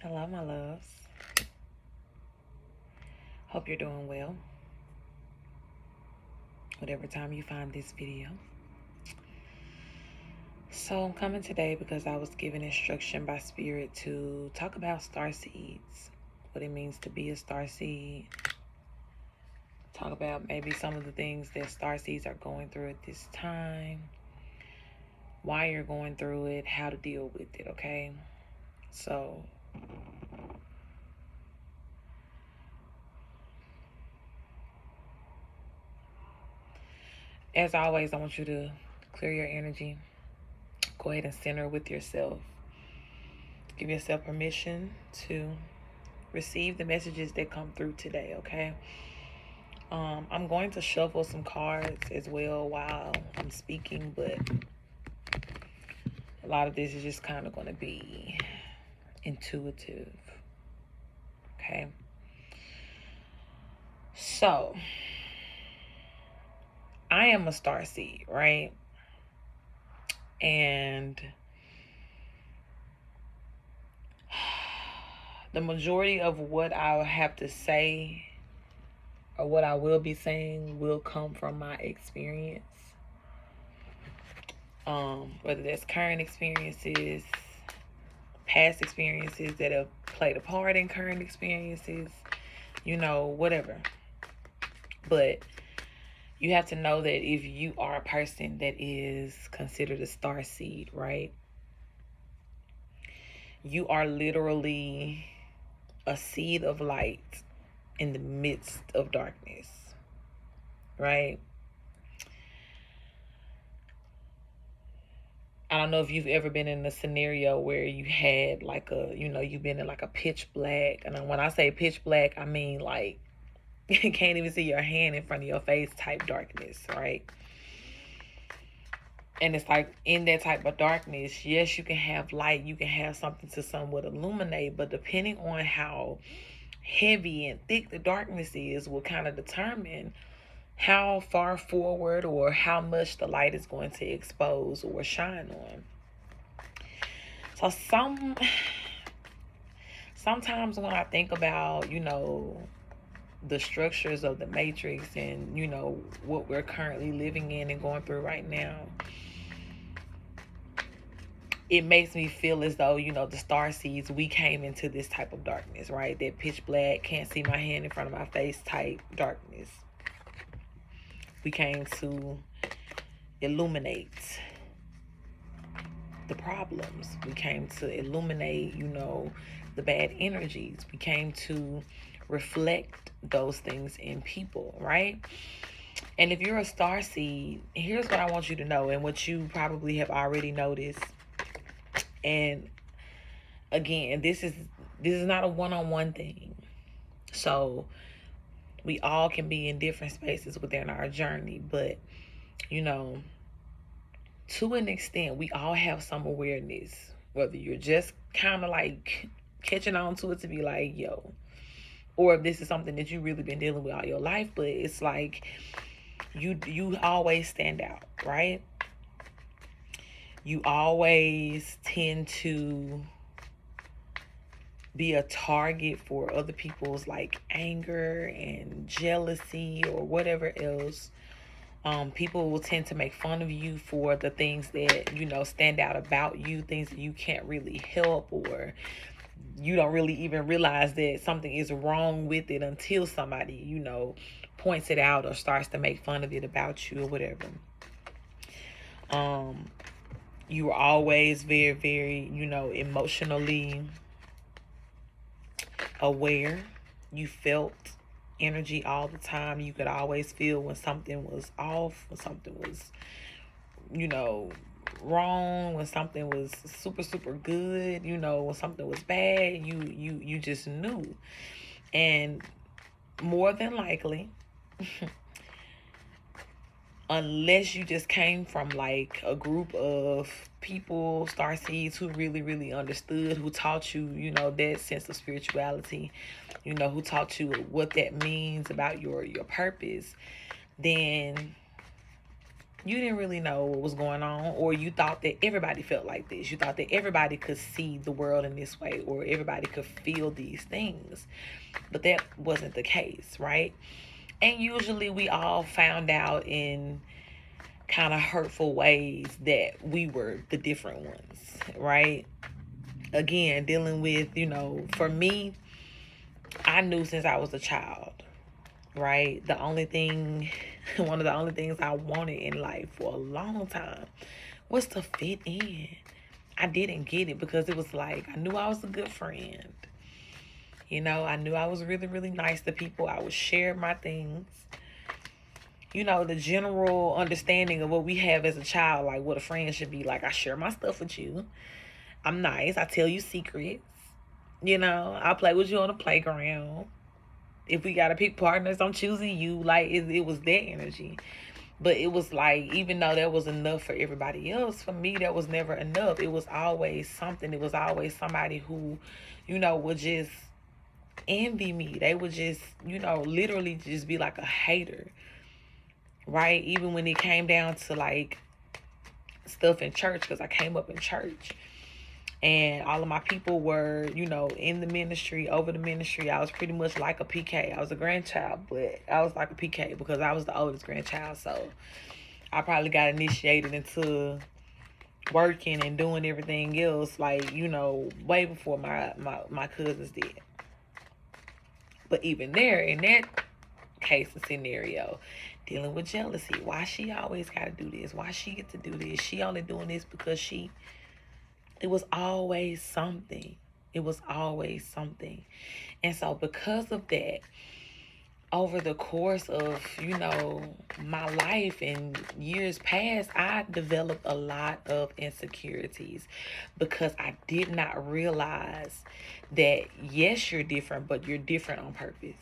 Hello, my loves. Hope you're doing well. Whatever time you find this video. So I'm coming today because I was given instruction by Spirit to talk about star seeds, what it means to be a star seed. Talk about maybe some of the things that star seeds are going through at this time, why you're going through it, how to deal with it, okay? So as always, I want you to clear your energy. Go ahead and center with yourself. Give yourself permission to receive the messages that come through today, okay? I'm going to shuffle some cards as well while I'm speaking, but a lot of this is just kind of going to be intuitive, okay? So, I am a starseed, right? And the majority of what I have to say or what I will be saying will come from my experience. Whether that's current experiences, past experiences that have played a part in current experiences, whatever. But you have to know that if you are a person that is considered a star seed, right? You are literally a seed of light in the midst of darkness, right? I don't know if you've ever been in a scenario where you had like you've been in like a pitch black. And when I say pitch black, I mean like you can't even see your hand in front of your face type darkness, right? And it's like in that type of darkness, yes, you can have light, you can have something to somewhat illuminate, but depending on how heavy and thick the darkness is will kind of determine how far forward or how much the light is going to expose or shine on. So sometimes when I think about, the structures of the matrix and, what we're currently living in and going through right now, it makes me feel as though, the star seeds, we came into this type of darkness, right? That pitch black, can't see my hand in front of my face type darkness. We came to illuminate the problems. We came to illuminate, the bad energies. We came to reflect those things in people, right? And if you're a star seed, here's what I want you to know, and what you probably have already noticed. And again, this is not a one-on-one thing. So we all can be in different spaces within our journey, but to an extent, we all have some awareness, whether you're just kind of like catching on to it to be like, yo, or if this is something that you've really been dealing with all your life, but it's like you always stand out, right? You always tend to be a target for other people's like anger and jealousy or whatever else. People will tend to make fun of you for the things that, stand out about you, things that you can't really help, or you don't really even realize that something is wrong with it until somebody, points it out or starts to make fun of it about you or whatever. You were always very, very, emotionally aware. You felt energy all the time. You could always feel when something was off, when something was, wrong, when something was super, super good, when something was bad, you just knew. And more than likely, unless you just came from like a group of people, star seeds, who really, really understood, who taught you, that sense of spirituality, who taught you what that means about your purpose, then you didn't really know what was going on, or you thought that everybody felt like this. You thought that everybody could see the world in this way, or everybody could feel these things. But that wasn't the case, right? And usually we all found out in kind of hurtful ways that we were the different ones, right? Again, dealing with, for me, I knew since I was a child, right? One of the only things I wanted in life for a long time was to fit in. I didn't get it because it was like, I knew I was a good friend. I knew I was really, really nice to people. I would share my things. The general understanding of what we have as a child, like what a friend should be like. I share my stuff with you. I'm nice. I tell you secrets. I play with you on the playground. If we gotta pick partners, I'm choosing you. Like, it was that energy. But it was like, even though that was enough for everybody else, for me, that was never enough. It was always something. It was always somebody who, would just envy me. They would just, literally just be like a hater, right? Even when it came down to like stuff in church, because I came up in church. And all of my people were, in the ministry, over the ministry. I was pretty much like a PK. I was a grandchild, but I was like a PK because I was the oldest grandchild. So I probably got initiated into working and doing everything else, like, way before my cousins did. But even there, in that case and scenario, dealing with jealousy. Why she always got to do this? Why she get to do this? She only doing this because it was always something. It was always something. And so because of that, over the course of, my life and years past, I developed a lot of insecurities because I did not realize that, yes, you're different, but you're different on purpose,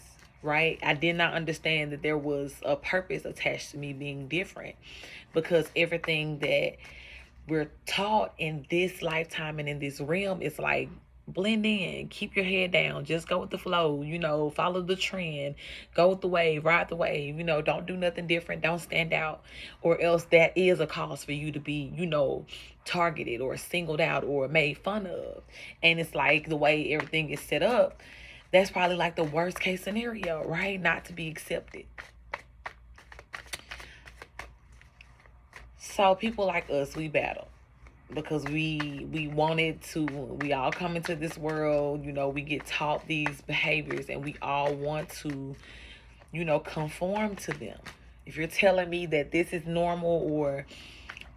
right? I did not understand that there was a purpose attached to me being different, because everything that we're taught in this lifetime and in this realm is like, blend in, keep your head down, just go with the flow, follow the trend, go with the wave, ride the wave, don't do nothing different, don't stand out, or else that is a cause for you to be, targeted or singled out or made fun of. And it's like, the way everything is set up, that's probably like the worst case scenario, right? Not to be accepted. So people like us, we battle because we all come into this world, we get taught these behaviors and we all want to, conform to them. If you're telling me that this is normal or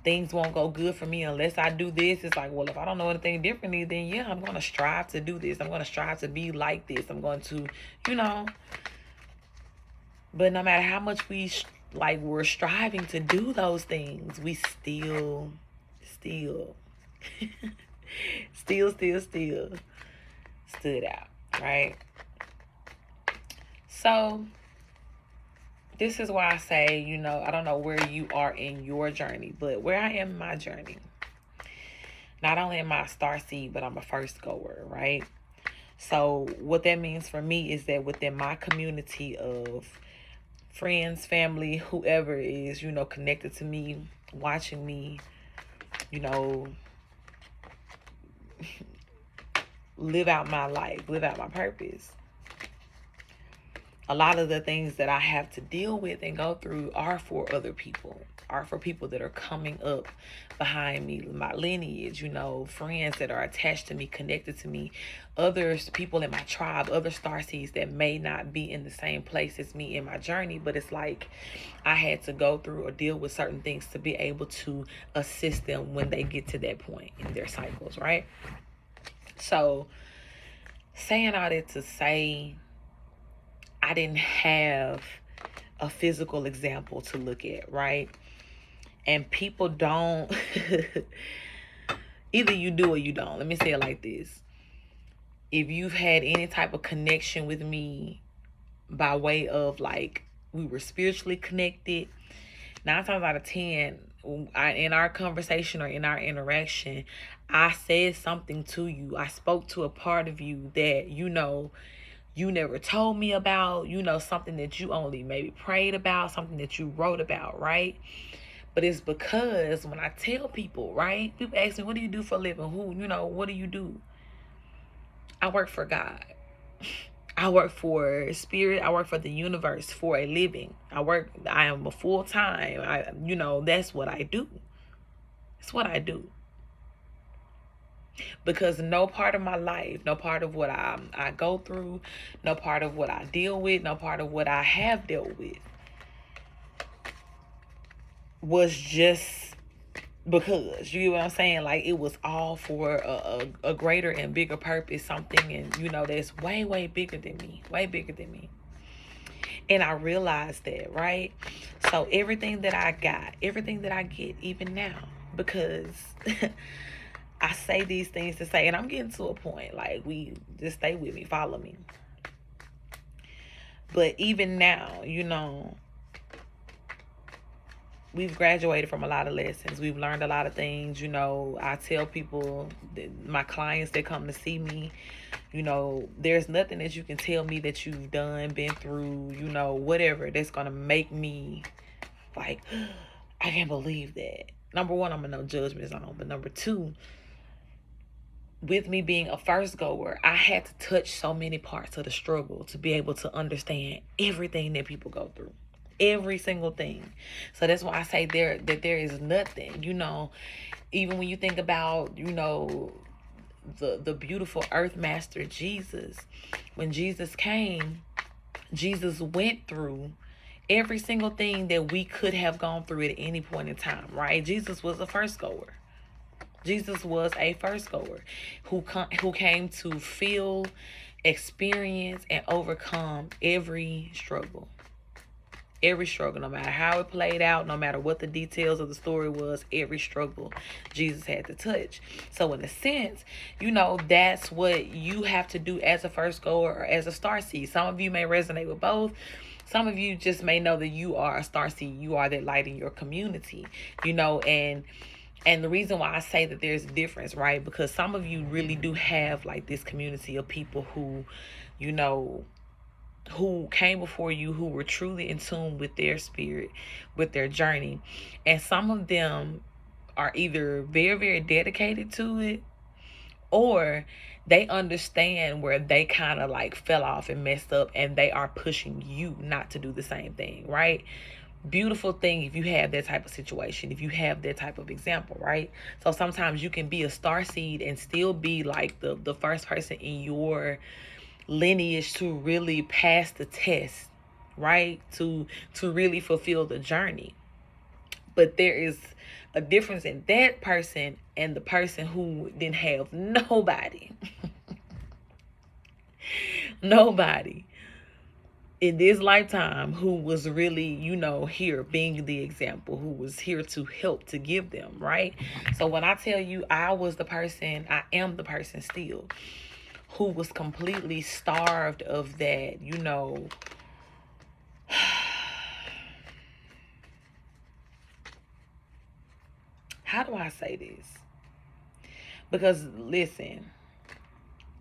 things won't go good for me unless I do this, it's like, well, if I don't know anything differently, then yeah, I'm going to strive to do this. I'm going to strive to be like this. I'm going to, but no matter how much we're striving to do those things, we still stood out, right? So this is why I say, I don't know where you are in your journey, but where I am in my journey, not only am I a STARSEED, but I'm a first goer, right? So what that means for me is that within my community of friends, family, whoever is, connected to me, watching me, live out my life, live out my purpose. A lot of the things that I have to deal with and go through are for other people, are for people that are coming up behind me, my lineage, friends that are attached to me, connected to me, others, people in my tribe, other STARSEEDs that may not be in the same place as me in my journey, but it's like I had to go through or deal with certain things to be able to assist them when they get to that point in their cycles, right? So saying all that to say, I didn't have a physical example to look at, right? And people don't, either you do or you don't. Let me say it like this. If you've had any type of connection with me by way of like, we were spiritually connected, 9 times out of 10, in our conversation or in our interaction, I said something to you. I spoke to a part of you that, you never told me about, something that you only maybe prayed about, something that you wrote about, right? But it's because when I tell people, right? People ask me, what do you do for a living? What do you do? I work for God. I work for spirit. I work for the universe for a living. I am a full time. That's what I do. It's what I do. Because no part of my life, no part of what I go through, no part of what I deal with, no part of what I have dealt with was just because, you know what I'm saying? Like, it was all for a greater and bigger purpose, something, and that's way, way bigger than me, way bigger than me. And I realized that, right? So everything that I got, everything that I get, even now, because I say these things to say, and I'm getting to a point, like, we just stay with me, follow me. But even now, we've graduated from a lot of lessons. We've learned a lot of things. I tell people, my clients that come to see me, there's nothing that you can tell me that you've done, been through, whatever, that's going to make me like, I can't believe that. Number one, I'm in no judgment zone. But number two, with me being a first goer, I had to touch so many parts of the struggle to be able to understand everything that people go through. Every single thing. So that's why I say there is nothing, even when you think about, the beautiful earth master Jesus. When Jesus came, Jesus went through every single thing that we could have gone through at any point in time, right? Jesus was a first goer. Jesus was a first goer who came to feel, experience, and overcome every struggle. Every struggle, no matter how it played out, no matter what the details of the story was, every struggle Jesus had to touch. So in a sense, that's what you have to do as a first goer or as a starseed. Some of you may resonate with both. Some of you just may know that you are a starseed. You are that light in your community, and the reason why I say that there's a difference, right? Because some of you really do have like this community of people who, who came before you, who were truly in tune with their spirit, with their journey. And some of them are either very, very dedicated to it, or they understand where they kind of like fell off and messed up, and they are pushing you not to do the same thing, right? Beautiful thing if you have that type of situation, if you have that type of example, right? So sometimes you can be a starseed and still be like the first person in your lineage to really pass the test, right? To really fulfill the journey. But there is a difference in that person and the person who didn't have nobody. Nobody in this lifetime who was really, here being the example, who was here to help, to give them, right? So when I tell you I am the person still who was completely starved of that, how do I say this? Because listen,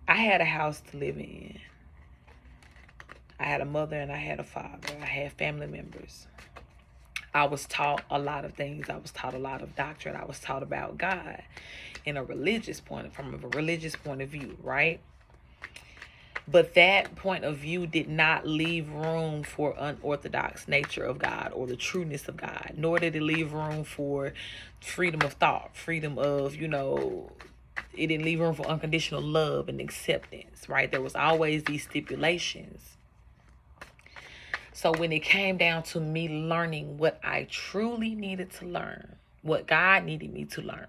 I had a house to live in. I had a mother and I had a father. I had family members. I was taught a lot of things. I was taught a lot of doctrine. I was taught about God from a religious point of view, right? But that point of view did not leave room for unorthodox nature of God or the trueness of God, nor did it leave room for freedom of thought, freedom of, it didn't leave room for unconditional love and acceptance, right? There was always these stipulations. So when it came down to me learning what I truly needed to learn, what God needed me to learn,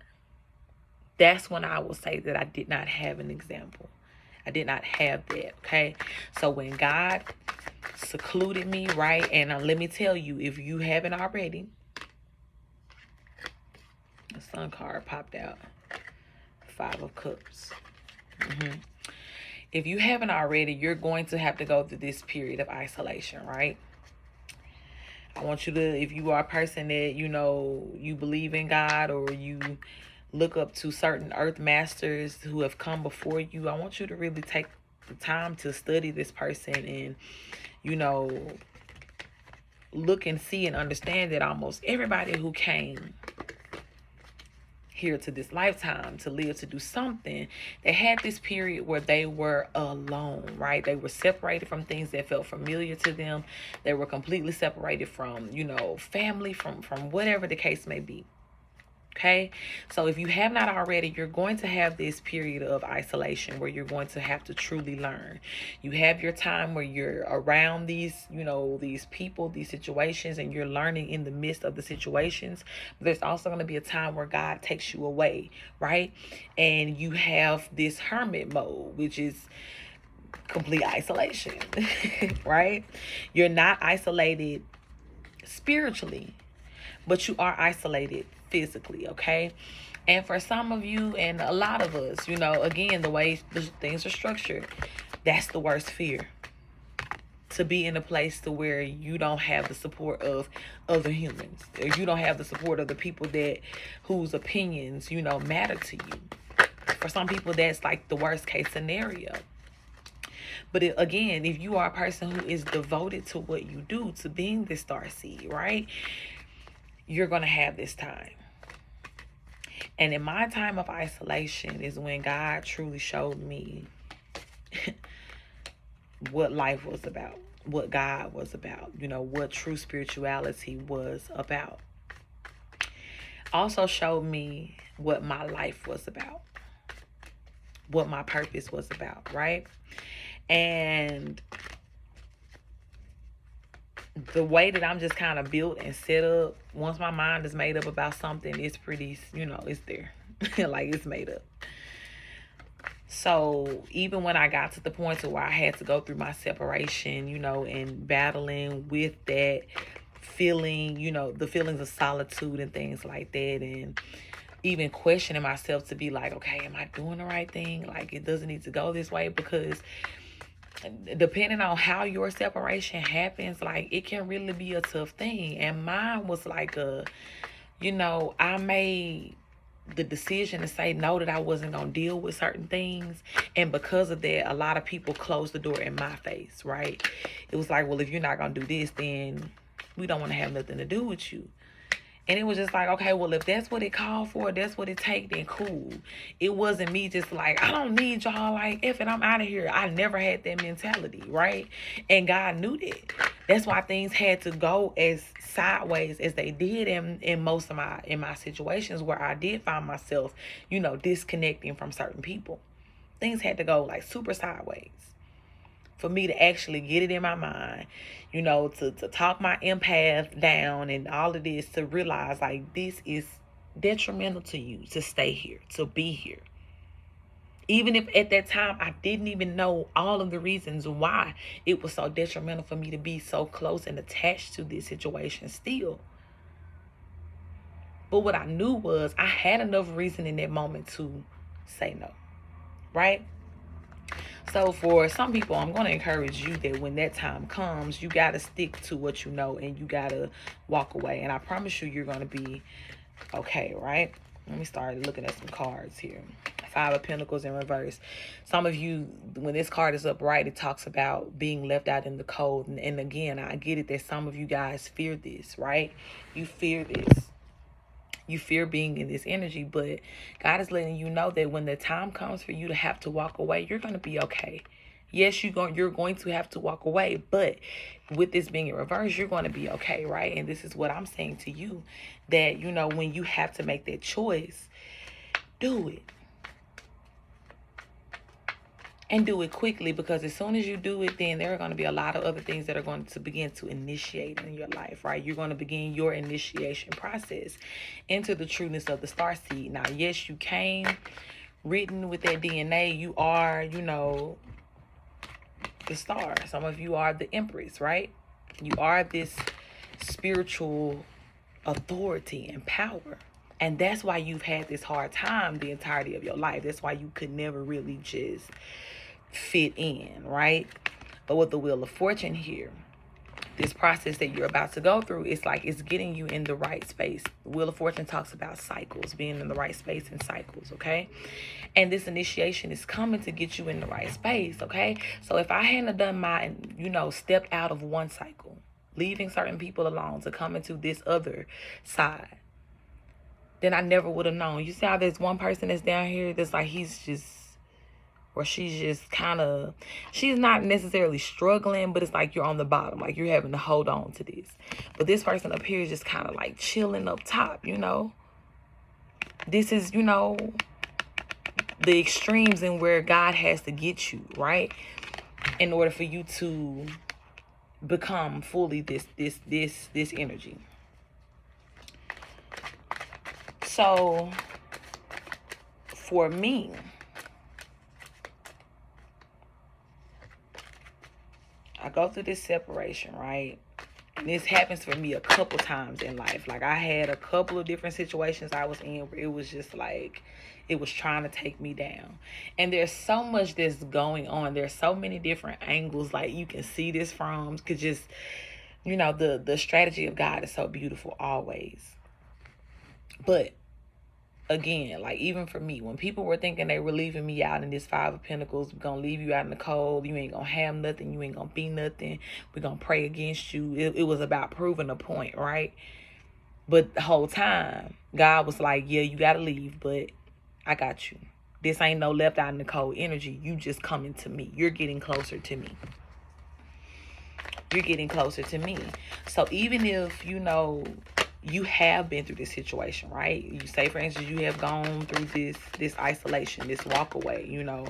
that's when I will say that I did not have an example. I did not have that, okay? So when God secluded me, right? And let me tell you, if you haven't already, the Sun card popped out. 5 of Cups. If you haven't already, you're going to have to go through this period of isolation, right? I want you to, if you are a person that, you believe in God, or you look up to certain earth masters who have come before you, I want you to really take the time to study this person and, look and see and understand that almost everybody who came here to this lifetime to live, to do something, they had this period where they were alone, right? They were separated from things that felt familiar to them. They were completely separated from, family, from whatever the case may be. Okay, so if you have not already, you're going to have this period of isolation where you're going to have to truly learn. You have your time where you're around these, these people, these situations, and you're learning in the midst of the situations. But there's also going to be a time where God takes you away, right? And you have this hermit mode, which is complete isolation, right? You're not isolated spiritually, but you are isolated physically, okay? And for some of you and a lot of us, again, the way things are structured, that's the worst fear. To be in a place to where you don't have the support of other humans, or you don't have the support of the people whose opinions, matter to you. For some people, that's like the worst case scenario. But again, if you are a person who is devoted to what you do, to being the starseed, right? You're going to have this time. And in my time of isolation is when God truly showed me what life was about, what God was about, what true spirituality was about. Also showed me what my life was about, what my purpose was about, right? And the way that I'm just kind of built and set up, once my mind is made up about something, it's pretty, it's there. Like, it's made up. So even when I got to the point to where I had to go through my separation, and battling with that feeling, the feelings of solitude and things like that, and even questioning myself to be like, okay, am I doing the right thing? Like, it doesn't need to go this way, because depending on how your separation happens, like, it can really be a tough thing. And mine was like I made the decision to say no, that I wasn't going to deal with certain things. And because of that, a lot of people closed the door in my face, right? It was like, well, if you're not going to do this, then we don't want to have nothing to do with you. And it was just like, okay, well, if that's what it called for, that's what it take, then cool. It wasn't me just like, I don't need y'all, like, if it, I'm out of here. I never had that mentality, right? And God knew that. That's why things had to go as sideways as they did in most of my situations where I did find myself, disconnecting from certain people. Things had to go like super sideways for me to actually get it in my mind, to talk my empath down and all of this, to realize like this is detrimental to you to stay here, to be here. Even if at that time I didn't even know all of the reasons why it was so detrimental for me to be so close and attached to this situation still. But what I knew was I had enough reason in that moment to say no, right? So for some people, I'm going to encourage you that when that time comes, you got to stick to what you know, and you got to walk away. And I promise you, you're going to be okay, right? Let me start looking at some cards here. 5 of Pentacles in reverse. Some of you, when this card is upright, it talks about being left out in the cold. And again, I get it that some of you guys fear this, right? You fear this. You fear being in this energy, but God is letting you know that when the time comes for you to have to walk away, you're going to be okay. Yes, you're going to have to walk away, but with this being in reverse, you're going to be okay, right? And this is what I'm saying to you, that, when you have to make that choice, do it. And do it quickly, because as soon as you do it, then there are going to be a lot of other things that are going to begin to initiate in your life, right? You're going to begin your initiation process into the trueness of the starseed. Now, yes, you came written with that DNA. You are, the star. Some of you are the empress, right? You are this spiritual authority and power. And that's why you've had this hard time the entirety of your life. That's why you could never really just fit in, right? But with the Wheel of Fortune here, this process that you're about to go through, it's like it's getting you in the right space. The Wheel of Fortune talks about cycles, being in the right space in cycles, okay? And this initiation is coming to get you in the right space, okay? So if I hadn't done my, stepped out of one cycle, leaving certain people alone to come into this other side, then I never would have known. You see how there's one person that's down here that's like, he's just, or she's just kind of, she's not necessarily struggling, but it's like you're on the bottom, like you're having to hold on to this. But this person up here is just kind of like chilling up top, you know. This is, you know, the extremes in where God has to get you, right? In order for you to become fully this energy. So for me, I go through this separation, right? And this happens for me a couple times in life. Like, I had a couple of different situations I was in where it was just like, it was trying to take me down. And there's so much that's going on. There's so many different angles, like, you can see this from. Cause just, you know, the strategy of God is so beautiful always. But again, like, even for me, when people were thinking they were leaving me out in this Five of Pentacles, we're gonna leave you out in the cold, you ain't gonna have nothing, you ain't gonna be nothing, we're gonna pray against you. It was about proving a point, right? But the whole time, God was like, yeah, you gotta leave, but I got you. This ain't no left out in the cold energy. You just coming to me. You're getting closer to me. You're getting closer to me. So even if, you know, you have been through this situation, right? You say, for instance, you have gone through this isolation, this walk away, you know,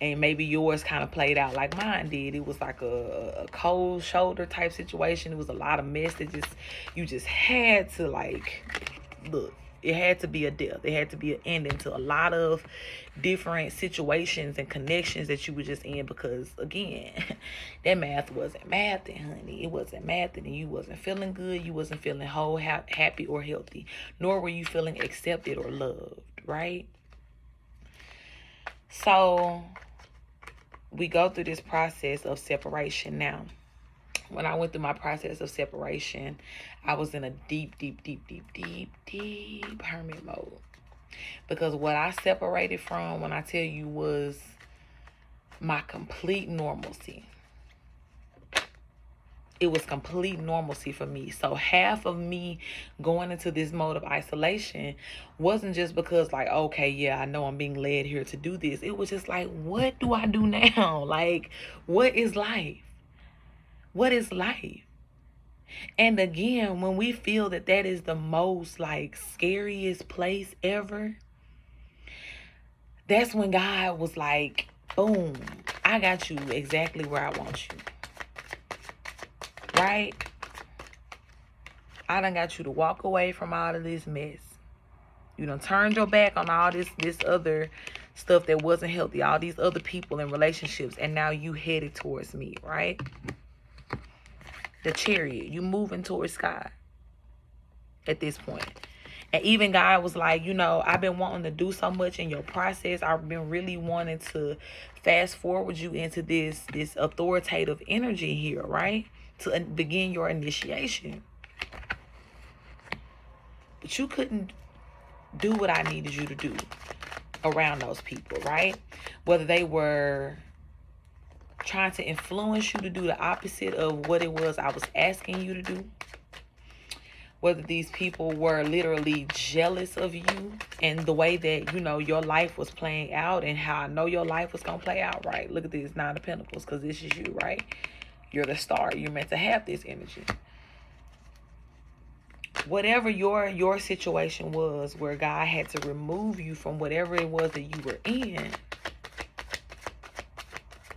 and maybe yours kind of played out like mine did. It was like a cold shoulder type situation. It was a lot of mess that you just had to, like, look. It had to be a death. It had to be an ending to a lot of different situations and connections that you were just in, because, again, that math wasn't mathing, honey. It wasn't mathing, and you wasn't feeling good. You wasn't feeling whole, happy, or healthy. Nor were you feeling accepted or loved, right? So we go through this process of separation now. When I went through my process of separation, I was in a deep hermit mode. Because what I separated from, when I tell you, was my complete normalcy. It was complete normalcy for me. So half of me going into this mode of isolation wasn't just because, like, okay, yeah, I know I'm being led here to do this. It was just like, what do I do now? Like, what is life? What is life? And again, when we feel that that is the most, like, scariest place ever, that's when God was like, boom, I got you exactly where I want you. Right? I done got you to walk away from all of this mess. You done turned your back on all this other stuff that wasn't healthy, all these other people and relationships, and now you headed towards me, right? The Chariot, you moving towards God at this point. And even God was like, you know, I've been wanting to do so much in your process. I've been really wanting to fast forward you into this authoritative energy here, right? To begin your initiation. But you couldn't do what I needed you to do around those people, right? Whether they were trying to influence you to do the opposite of what it was I was asking you to do. Whether these people were literally jealous of you and the way that, you know, your life was playing out, and how I know your life was going to play out, right? Look at this Nine of Pentacles, because this is you, right? You're the star. You're meant to have this energy. Whatever your situation was, where God had to remove you from whatever it was that you were in,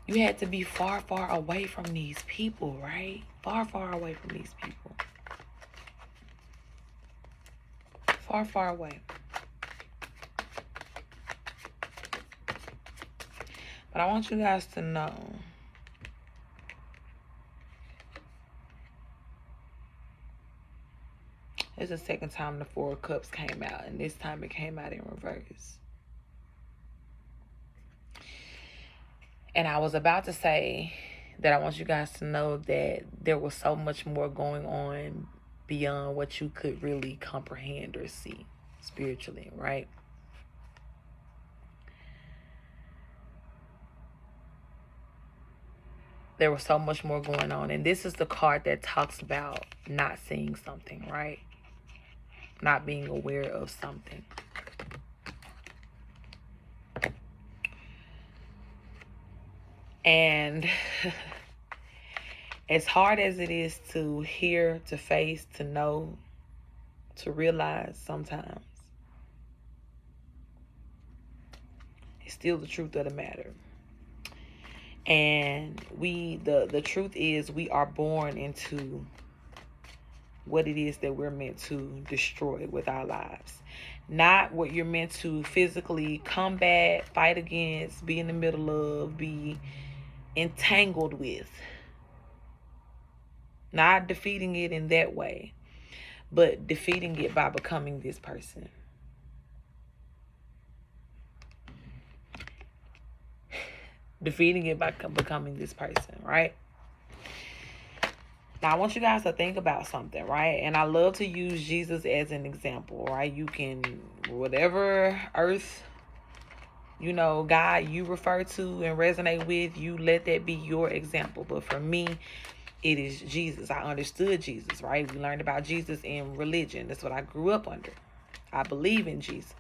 you had to be far, far away from these people, right? Far, far away from these people. Far, far away. But I want you guys to know, it's the second time the Four of Cups came out, and this time it came out in reverse. And I was about to say that I want you guys to know that there was so much more going on beyond what you could really comprehend or see spiritually, right? There was so much more going on. And this is the card that talks about not seeing something, right? Not being aware of something. And as hard as it is to hear, to face, to know, to realize sometimes, it's still the truth of the matter. And the truth is, we are born into what it is that we're meant to destroy with our lives. Not what you're meant to physically combat, fight against, be in the middle of, be entangled with. Not defeating it in that way, but defeating it by becoming this person. Defeating it by becoming this person, right? Now, I want you guys to think about something, right? And I love to use Jesus as an example, right? You can, whatever earth, God you refer to and resonate with, you let that be your example. But for me, it is Jesus. I understood Jesus, right? We learned about Jesus in religion. That's what I grew up under. I believe in Jesus.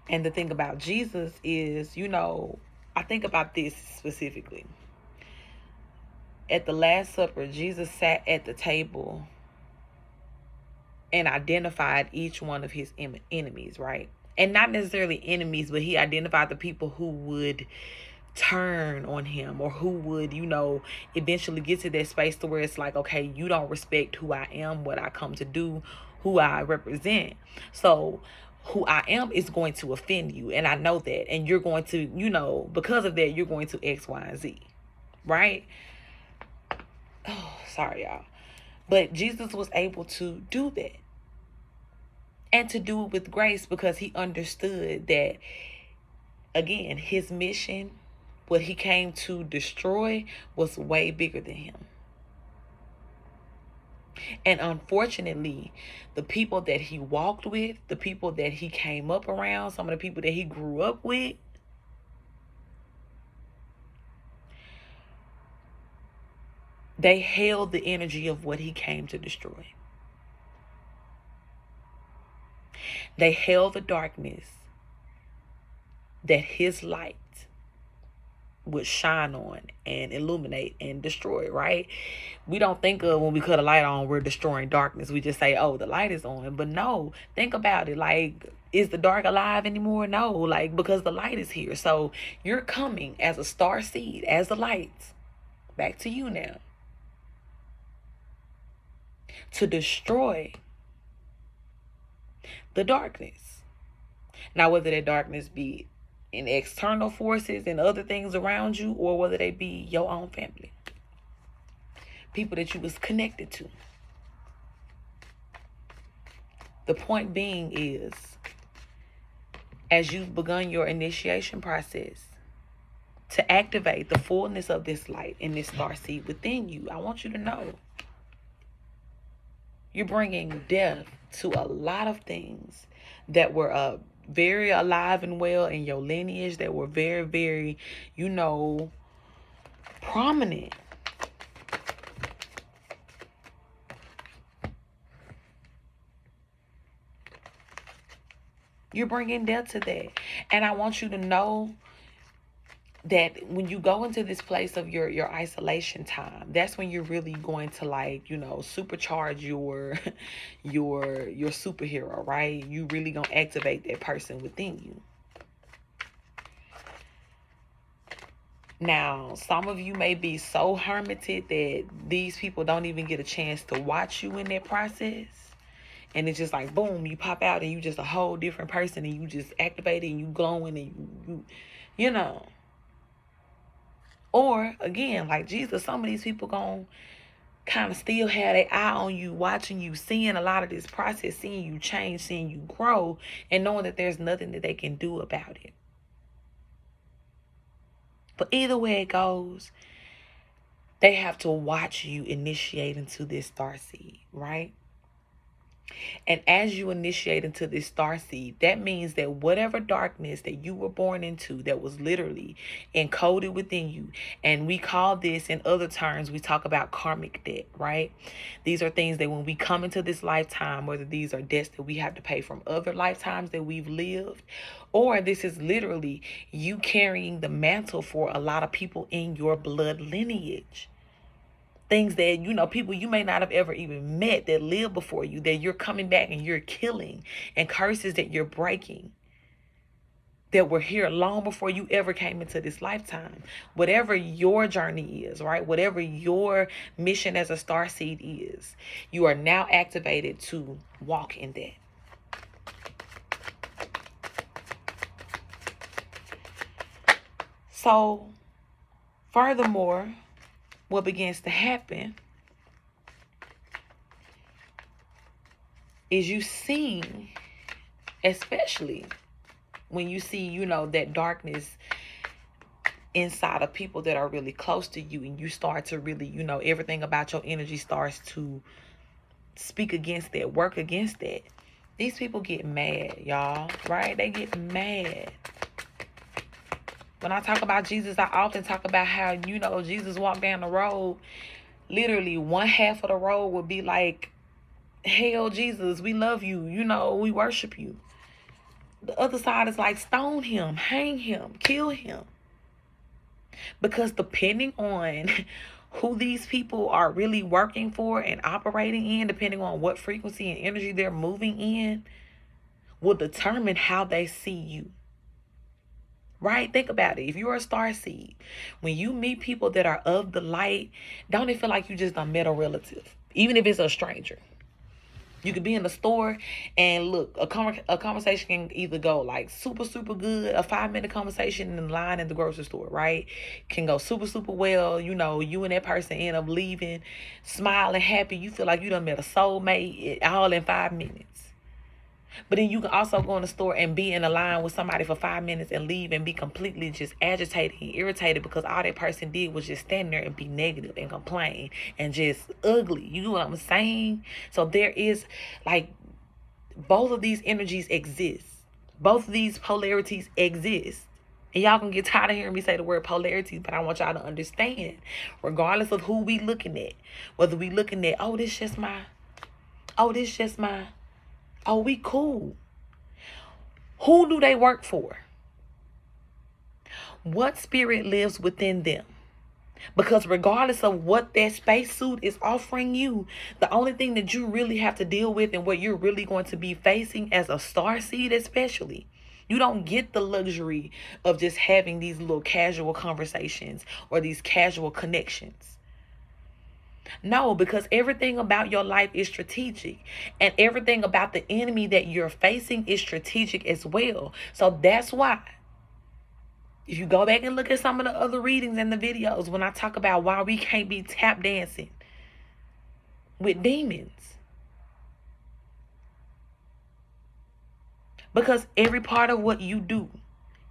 And the thing about Jesus is, I think about this specifically. At the Last Supper, Jesus sat at the table and identified each one of his enemies, right? And not necessarily enemies, but he identified the people who would turn on him, or who would, eventually get to that space to where it's like, okay, you don't respect who I am, what I come to do, who I represent. So who I am is going to offend you. And I know that. And you're going to, because of that, you're going to X, Y, and Z. Right? Oh, sorry, y'all. But Jesus was able to do that. And to do it with grace, because he understood that, again, his mission, what he came to destroy, was way bigger than him. And unfortunately, the people that he walked with, the people that he came up around, some of the people that he grew up with, they held the energy of what he came to destroy. They held the darkness that his light would shine on and illuminate and destroy, right? We don't think of, when we cut a light on, we're destroying darkness. We just say, oh, the light is on. But no, think about it. Like, is the dark alive anymore? No, like, because the light is here. So you're coming as a star seed, as the light. Back to you now. To destroy the darkness. Now, whether that darkness be in external forces and other things around you, or whether they be your own family, people that you was connected to. The point being is, as you've begun your initiation process to activate the fullness of this light and this starseed within you, I want you to know you're bringing death to a lot of things that were very alive and well in your lineage, that were very, very, prominent. You're bringing death to that. And I want you to know that when you go into this place of your isolation time, that's when you're really going to, like, supercharge your superhero, right? You really gonna activate that person within you. Now, some of you may be so hermited that these people don't even get a chance to watch you in that process. And it's just like, boom, you pop out and you just a whole different person, and you just activated and you glowing, and you know. Or, again, like Jesus, some of these people gonna kind of still have their eye on you, watching you, seeing a lot of this process, seeing you change, seeing you grow, and knowing that there's nothing that they can do about it. But either way it goes, they have to watch you initiate into this starseed, right? And as you initiate into this star seed, that means that whatever darkness that you were born into that was literally encoded within you, and we call this, in other terms, we talk about karmic debt, right? These are things that when we come into this lifetime, whether these are debts that we have to pay from other lifetimes that we've lived, or this is literally you carrying the mantle for a lot of people in your blood lineage. Things that, people you may not have ever even met that lived before you, that you're coming back and you're killing, and curses that you're breaking that were here long before you ever came into this lifetime. Whatever your journey is, right? Whatever your mission as a starseed is, you are now activated to walk in that. So, furthermore, what begins to happen is you see, especially when you see, that darkness inside of people that are really close to you, and you start to really, everything about your energy starts to speak against that, work against that. These people get mad, y'all, right? They get mad. When I talk about Jesus, I often talk about how, Jesus walked down the road. Literally, one half of the road would be like, "Hail Jesus, we love you. We worship you." The other side is like, "Stone him, hang him, kill him." Because depending on who these people are really working for and operating in, depending on what frequency and energy they're moving in, will determine how they see you. Right? Think about it. If you're a star seed, when you meet people that are of the light, don't it feel like you just done met a relative? Even if it's a stranger. You could be in the store and look, a conversation can either go like super, super good, a 5-minute conversation in line at the grocery store, right? Can go super, super well. You and that person end up leaving, smiling, happy. You feel like you done met a soulmate all in 5 minutes. But then you can also go in the store and be in a line with somebody for 5 minutes and leave and be completely just agitated and irritated because all that person did was just stand there and be negative and complain and just ugly. You know what I'm saying? So there is like, both of these energies exist. Both of these polarities exist. And y'all can get tired of hearing me say the word polarities, but I want y'all to understand, regardless of who we looking at, whether we looking at, oh, we cool. Who do they work for? What spirit lives within them? Because regardless of what that spacesuit is offering you, the only thing that you really have to deal with and what you're really going to be facing as a starseed especially, you don't get the luxury of just having these little casual conversations or these casual connections. No, because everything about your life is strategic, and everything about the enemy that you're facing is strategic as well. So that's why, if you go back and look at some of the other readings and the videos, when I talk about why we can't be tap dancing with demons, because every part of what you do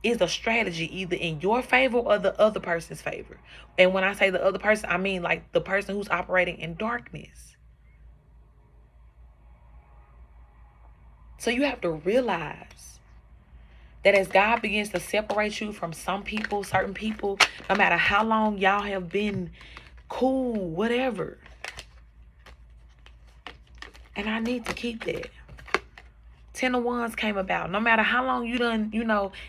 is a strategy, either in your favor or the other person's favor. And when I say the other person, I mean like the person who's operating in darkness. So you have to realize that as God begins to separate you from some people, certain people, no matter how long y'all have been cool, whatever. And I need to keep that. 10 of Wands came about. No matter how long you done,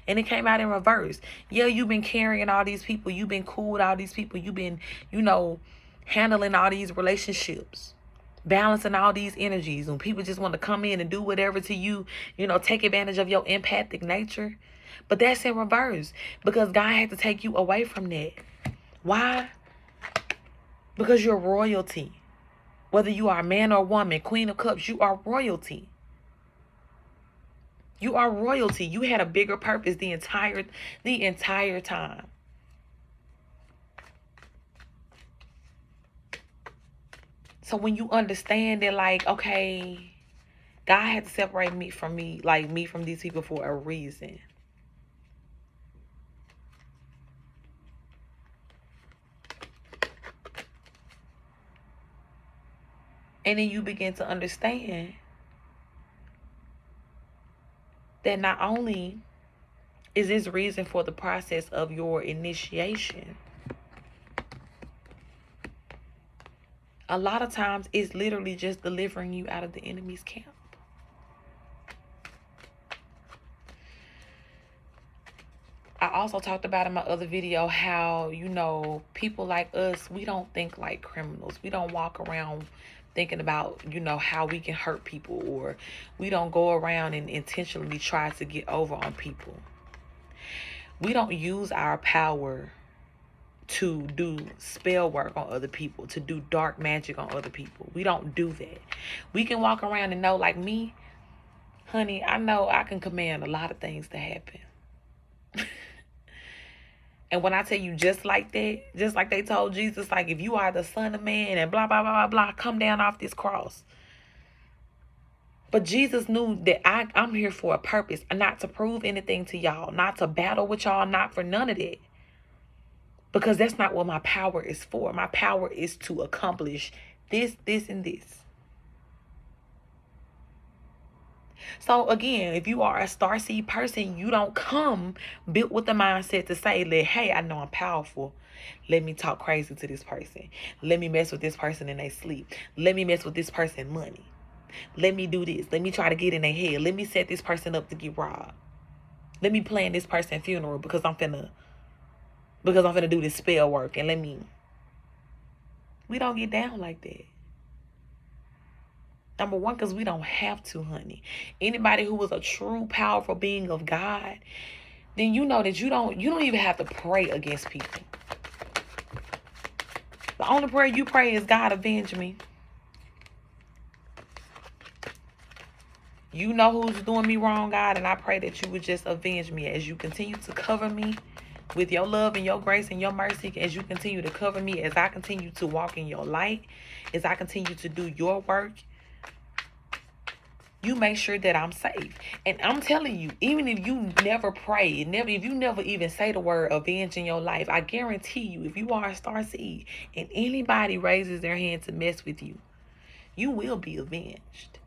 and it came out in reverse. Yeah, you've been carrying all these people. You've been cool with all these people. You've been, handling all these relationships. Balancing all these energies. When people just want to come in and do whatever to you, take advantage of your empathic nature. But that's in reverse. Because God had to take you away from that. Why? Because you're royalty. Whether you are a man or woman, Queen of Cups, you are royalty. You are royalty. You had a bigger purpose the entire time. So when you understand that, like, okay, God had to separate me from these people for a reason. And then you begin to understand that not only is this reason for the process of your initiation, a lot of times it's literally just delivering you out of the enemy's camp. I also talked about in my other video how, you know, people like us, we don't think like criminals. We don't walk around thinking about, you know, how we can hurt people, or we don't go around and intentionally try to get over on people. We don't use our power to do spell work on other people, to do dark magic on other people. We don't do that. We can walk around and know, like me, honey, I know I can command a lot of things to happen. And when I tell you just like that, just like they told Jesus, like, if you are the Son of Man and blah, blah, blah, blah, blah, come down off this cross. But Jesus knew that I'm here for a purpose, and not to prove anything to y'all, not to battle with y'all, not for none of that. Because that's not what my power is for. My power is to accomplish this, this, and this. So again, if you are a starseed person, you don't come built with the mindset to say that, hey, I know I'm powerful. Let me talk crazy to this person. Let me mess with this person in their sleep. Let me mess with this person money. Let me do this. Let me try to get in their head. Let me set this person up to get robbed. Let me plan this person's funeral because I'm finna do this spell work, and we don't get down like that. Number one, because we don't have to, honey. Anybody who is a true, powerful being of God, then you know that you don't even have to pray against people. The only prayer you pray is, God, avenge me. You know who's doing me wrong, God, and I pray that you would just avenge me as you continue to cover me with your love and your grace and your mercy, as you continue to cover me, as I continue to walk in your light, as I continue to do your work. You make sure that I'm safe. And I'm telling you, even if you never pray, if you never even say the word avenge in your life, I guarantee you, if you are a starseed and anybody raises their hand to mess with you, you will be avenged.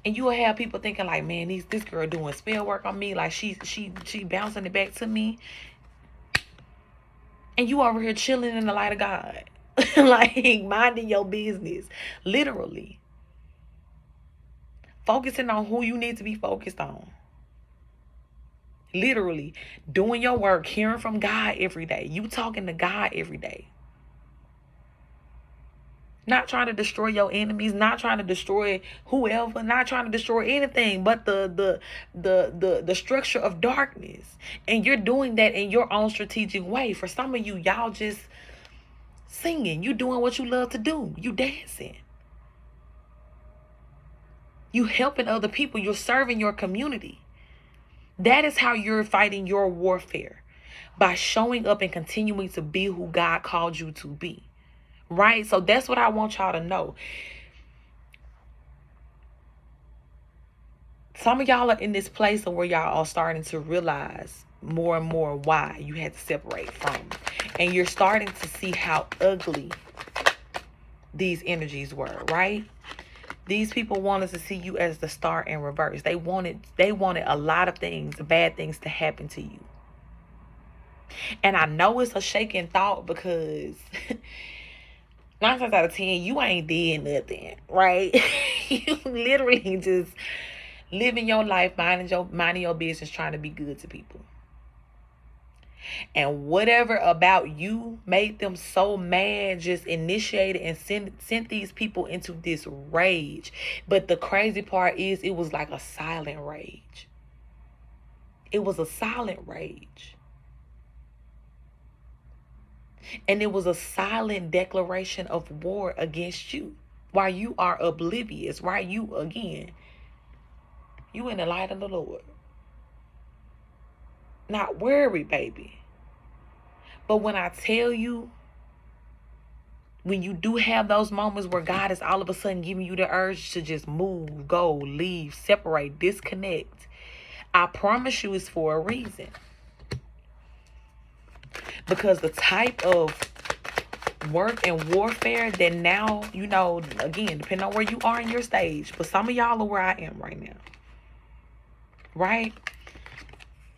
And you will have people thinking like, man, this girl doing spell work on me, like she bouncing it back to me. And you over here chilling in the light of God. Like minding your business. Literally. Focusing on who you need to be focused on. Literally doing your work, hearing from God every day. You talking to God every day. Not trying to destroy your enemies, not trying to destroy whoever, not trying to destroy anything but the structure of darkness. And you're doing that in your own strategic way. For some of you, y'all just singing. You doing what you love to do. You dancing. You helping other people. You're serving your community. That is how you're fighting your warfare. By showing up and continuing to be who God called you to be. Right? So that's what I want y'all to know. Some of y'all are in this place where y'all are starting to realize more and more why you had to separate from. And you're starting to see how ugly these energies were, right? These people wanted to see you as the star in reverse. They wanted a lot of things, bad things to happen to you. And I know it's a shaking thought because 9 times out of 10, you ain't did nothing, right? You literally just living your life, minding your business, trying to be good to people. And whatever about you made them so mad, just initiated and sent these people into this rage. But the crazy part is, it was like a silent rage. It was a silent rage. And it was a silent declaration of war against you while you are oblivious, right? You in the light of the Lord. Not worried, baby. But when I tell you, when you do have those moments where God is all of a sudden giving you the urge to just move, go, leave, separate, disconnect, I promise you it's for a reason. Because the type of work and warfare that now, you know, again, depending on where you are in your stage, but some of y'all are where I am right now. right?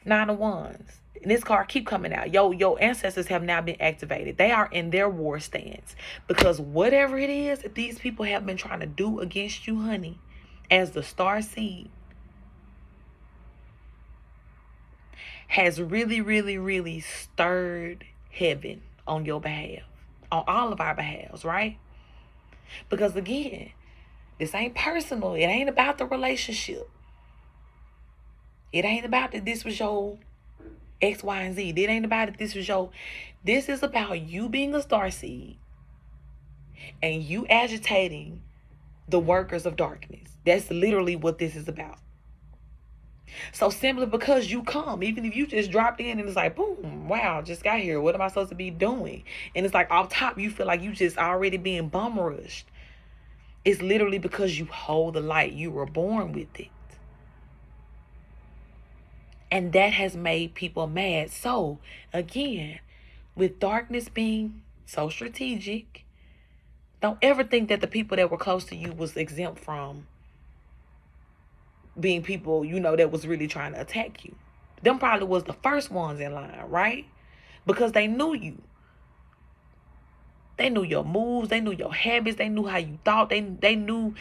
9 of Wands. And this card keep coming out. Your ancestors have now been activated. They are in their war stance. Because whatever it is that these people have been trying to do against you, honey, as the star seed, has really, really, really stirred heaven on your behalf. On all of our behalves, right? Because again, this ain't personal. It ain't about the relationship. It ain't about that this was your X, Y, and Z. It ain't about it. This is about you being a starseed and you agitating the workers of darkness. That's literally what this is about. So simply because you come, even if you just dropped in and it's like, boom, wow, just got here. What am I supposed to be doing? And it's like off top, you feel like you just already being bum rushed. It's literally because you hold the light. You were born with it. And that has made people mad. So, again, with darkness being so strategic, don't ever think that the people that were close to you was exempt from being people, that was really trying to attack you. Them probably was the first ones in line, right? Because they knew you. They knew your moves. They knew your habits. They knew how you thought. They knew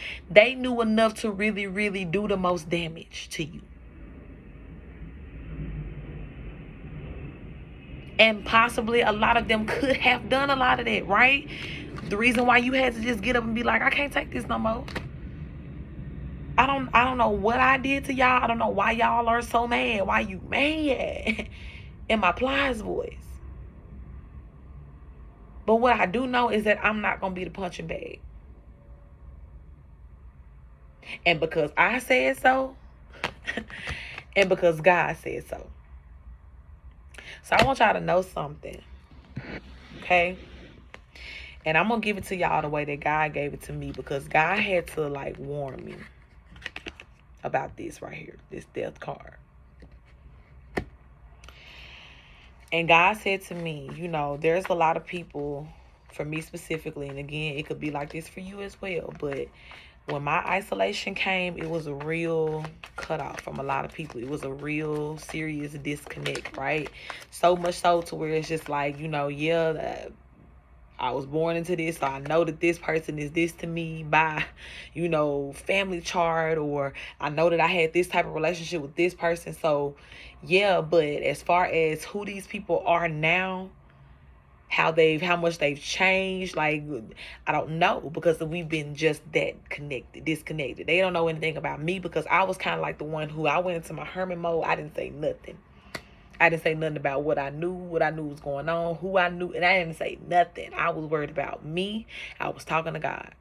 enough to really, really do the most damage to you. And possibly a lot of them could have done a lot of that, right? The reason why you had to just get up and be like, I can't take this no more. I don't know what I did to y'all. I don't know why y'all are so mad. Why you mad? In my Plies voice. But what I do know is that I'm not going to be the punching bag. And because I said so, and because God said so. So I want y'all to know something. Okay? And I'm going to give it to y'all the way that God gave it to me, because God had to warn me about this right here, this death card. And God said to me, there's a lot of people, for me specifically, and again, it could be like this for you as well, but when my isolation came, it was a real cutoff from a lot of people. It was a real serious disconnect, right? So much so to where it's just like, I was born into this, so I know that this person is this to me by, family chart, or I know that I had this type of relationship with this person. So, yeah, but as far as who these people are now, how much they've changed, I don't know, because we've been just that disconnected. They don't know anything about me, because I was kind of like the one who I went into my hermit mode. I didn't say nothing. I didn't say nothing about what I knew was going on, who I knew, and I didn't say nothing. I was worried about me. I was talking to God.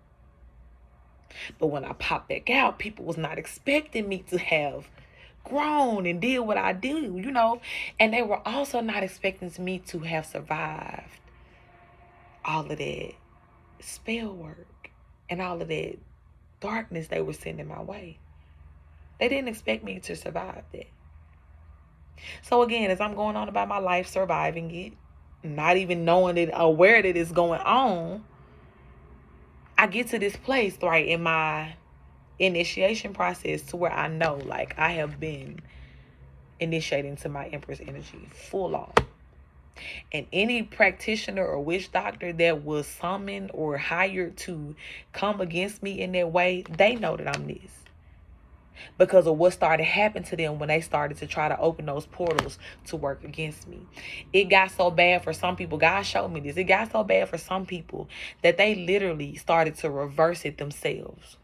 But when I popped back out, people was not expecting me to have grown and did what I do, and they were also not expecting me to have survived all of that spell work and all of that darkness they were sending my way. They didn't expect me to survive that. So again, as I'm going on about my life, surviving it, not even knowing it, aware that it's going on, I get to this place, right, in my initiation process to where I know, I have been initiating to my Empress energy full on. And any practitioner or witch doctor that was summoned or hired to come against me in that way, they know that I'm this. Because of what started happening to them when they started to try to open those portals to work against me. It got so bad for some people. God showed me this. It got so bad for some people that they literally started to reverse it themselves.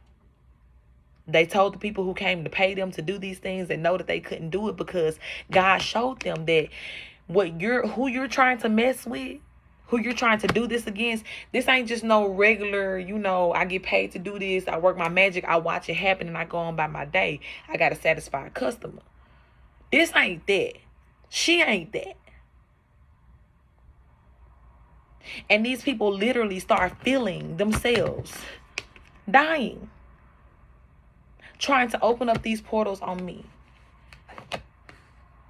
They told the people who came to pay them to do these things and know that they couldn't do it, because God showed them that who you're trying to mess with, who you're trying to do this against, this ain't just no regular, I get paid to do this, I work my magic, I watch it happen, and I go on by my day. I got to satisfy a customer. This ain't that. She ain't that. And these people literally start feeling themselves dying, trying to open up these portals on me.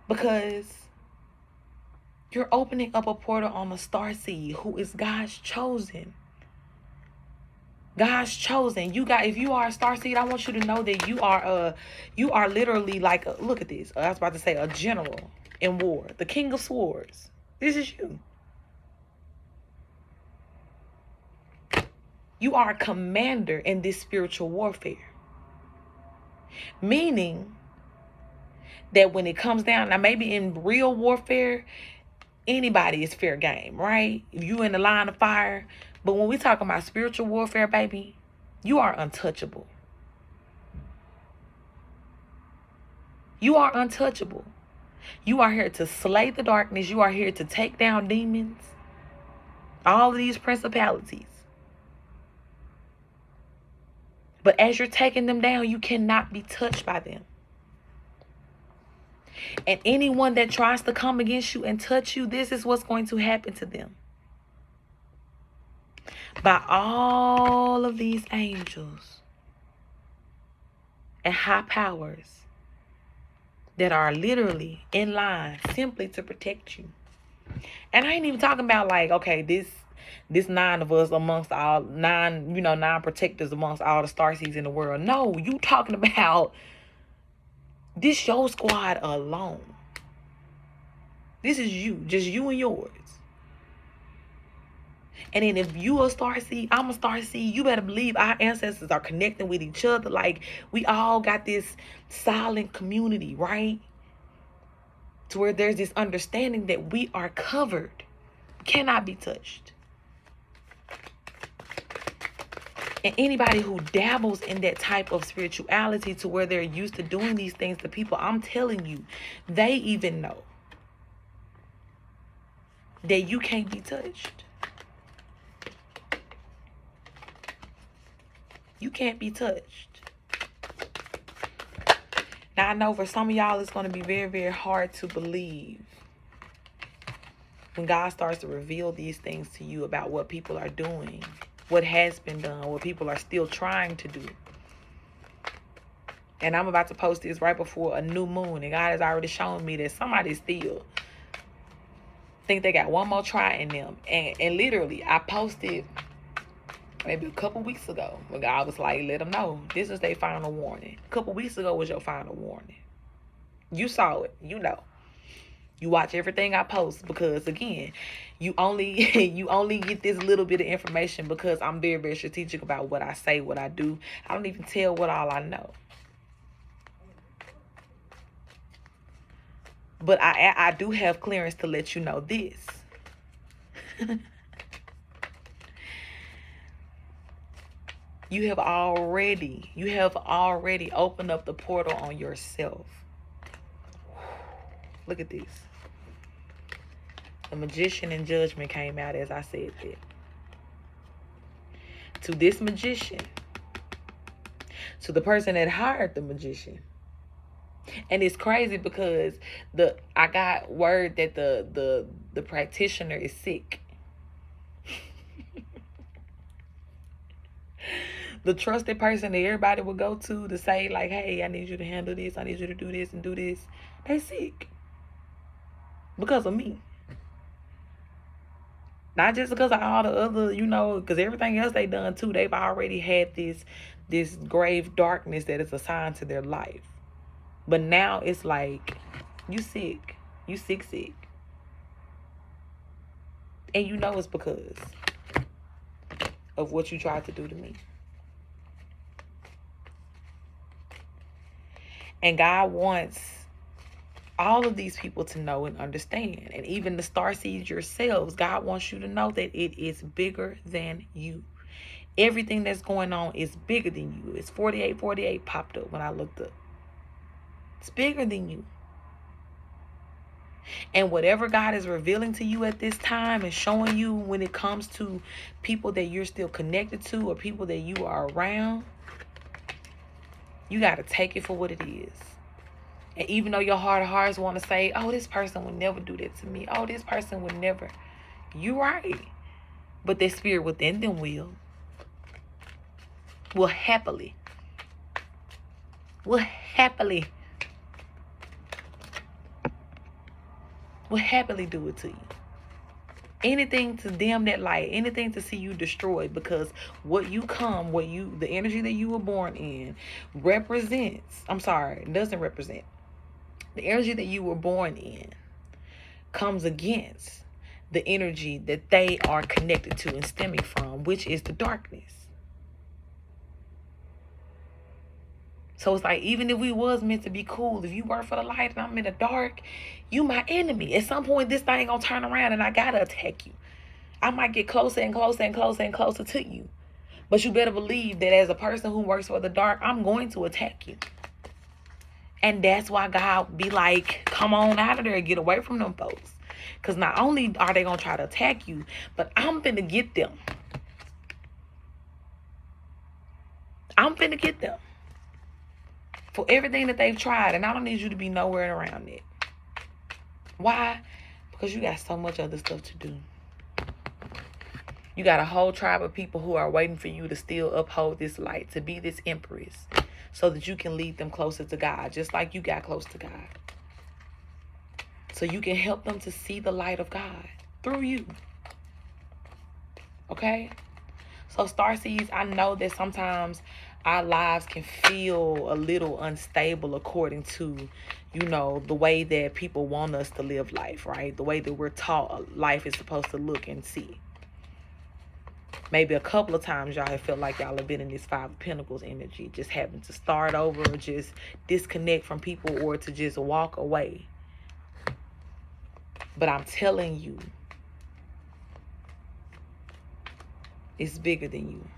Because you're opening up a portal on a starseed who is God's chosen. God's chosen. If you are a starseed, I want you to know that you are literally like look at this. I was about to say a general in war, the king of swords. This is you. You are a commander in this spiritual warfare. Meaning that when it comes down, now maybe in real warfare, anybody is fair game, right? If you in the line of fire. But when we talk about spiritual warfare, baby, you are untouchable. You are untouchable. You are here to slay the darkness. You are here to take down demons. All of these principalities. But as you're taking them down, you cannot be touched by them. And anyone that tries to come against you and touch you, this is what's going to happen to them. By all of these angels and high powers that are literally in line simply to protect you. And I ain't even talking about like, okay, this 9 of us amongst all 9 protectors amongst all the starseeds in the world. No, you talking about this your squad alone. This is you, just you and yours. And then if you a starseed, I'm a starseed, you better believe our ancestors are connecting with each other. Like, we all got this silent community, right? To where there's this understanding that we are covered, cannot be touched. And anybody who dabbles in that type of spirituality to where they're used to doing these things to people, I'm telling you, they even know that you can't be touched. You can't be touched. Now, I know for some of y'all, it's going to be very, very hard to believe when God starts to reveal these things to you about what people are doing, what has been done, what people are still trying to do. And I'm about to post this right before a new moon. And God has already shown me that somebody still think they got one more try in them. And literally, I posted maybe a couple weeks ago when God was like, let them know this is their final warning. A couple weeks ago was your final warning. You saw it. You know. You watch everything I post because, again, you only get this little bit of information because I'm very, very strategic about what I say, what I do. I don't even tell what all I know. But I do have clearance to let you know this. You have already opened up the portal on yourself. Look at this. The magician and judgment came out as I said that. To this magician, to the person that hired the magician. And it's crazy because I got word that the practitioner is sick. The trusted person that everybody would go to say, like, hey, I need you to handle this. I need you to do this and do this. They sick. Because of me. Not just because of all the other, because everything else they done too. They've already had this grave darkness that is assigned to their life. But now it's like, you sick. You sick. And you know it's because of what you tried to do to me. And God wants all of these people to know and understand. And even the starseeds yourselves, God wants you to know that it is bigger than you. Everything that's going on is bigger than you. It's 4848 popped up when I looked up. It's bigger than you. And whatever God is revealing to you at this time and showing you when it comes to people that you're still connected to or people that you are around, you got to take it for what it is. And even though your heart of hearts want to say, oh, this person would never do that to me. Oh, this person would never. You're right. But their spirit within them will happily do it to you. Anything to dim that light, anything to see you destroyed, because the energy that you were born in doesn't represent. The energy that you were born in comes against the energy that they are connected to and stemming from, which is the darkness. So it's like, even if we was meant to be cool, if you work for the light and I'm in the dark, you my enemy. At some point, this thing gonna turn around and I gotta attack you. I might get closer and closer and closer and closer to you. But you better believe that as a person who works for the dark, I'm going to attack you. And that's why God be like, come on out of there, get away from them folks. Because not only are they going to try to attack you, but I'm finna get them. I'm finna get them for everything that they've tried. And I don't need you to be nowhere around it. Why? Because you got so much other stuff to do. You got a whole tribe of people who are waiting for you to still uphold this light, to be this empress, so that you can lead them closer to God, just like you got close to God. So you can help them to see the light of God through you. Okay? So Starseeds, I know that sometimes our lives can feel a little unstable according to, the way that people want us to live life, right? The way that we're taught life is supposed to look and see. Maybe a couple of times y'all have felt like y'all have been in this Five of Pentacles energy, just having to start over or just disconnect from people or to just walk away. But I'm telling you, it's bigger than you.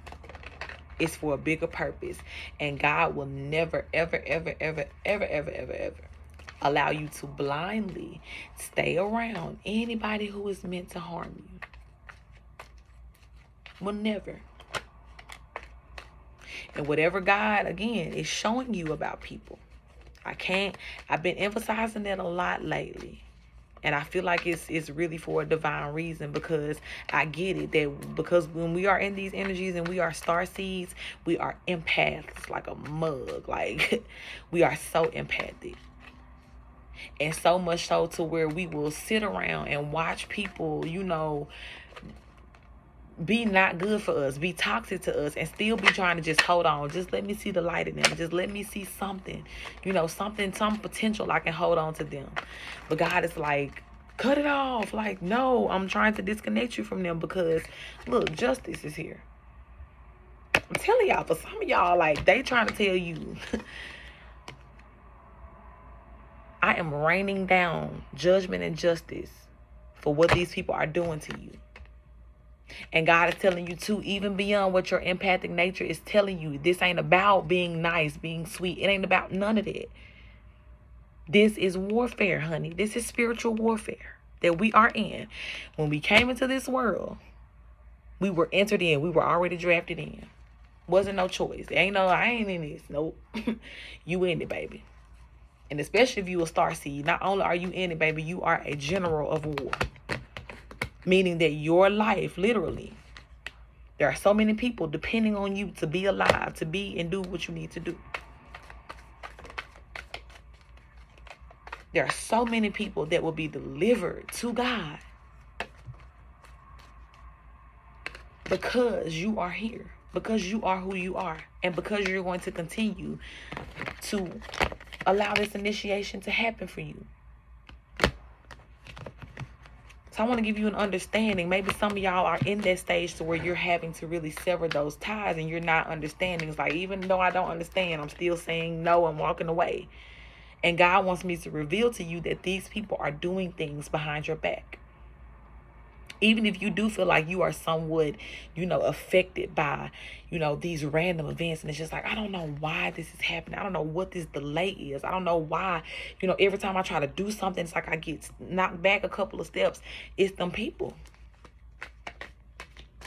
It's for a bigger purpose. And God will never, ever, ever, ever, ever, ever, ever, ever allow you to blindly stay around anybody who is meant to harm you. Will never. And whatever God, again, is showing you about people, I've been emphasizing that a lot lately. And I feel like it's really for a divine reason, because I get it that because when we are in these energies and we are starseeds, we are empaths like a mug. Like, we are so empathic. And so much so to where we will sit around and watch people, be not good for us, be toxic to us, and still be trying to just hold on. Just let me see the light in them. Just let me see something, some potential I can hold on to them. But God is like, cut it off. Like, no, I'm trying to disconnect you from them because, look, justice is here. I'm telling y'all, for some of y'all, like, they trying to tell you, I am raining down judgment and justice for what these people are doing to you. And God is telling you too, even beyond what your empathic nature is telling you, this ain't about being nice, being sweet. It ain't about none of that. This is warfare, honey. This is spiritual warfare that we are in. When we came into this world, we were entered in. We were already drafted in. Wasn't no choice. I ain't in this. Nope. You in it, baby. And especially if you a starseed, not only are you in it, baby, you are a general of war. Meaning that your life, literally, there are so many people depending on you to be alive, to be and do what you need to do. There are so many people that will be delivered to God because you are here, because you are who you are, and because you're going to continue to allow this initiation to happen for you. So I want to give you an understanding. Maybe some of y'all are in that stage to where you're having to really sever those ties and you're not understanding. It's like, even though I don't understand, I'm still saying no and walking away. And God wants me to reveal to you that these people are doing things behind your back. Even if you do feel like you are somewhat, affected by, these random events. And it's just like, I don't know why this is happening. I don't know what this delay is. I don't know why, every time I try to do something, it's like I get knocked back a couple of steps. It's them people.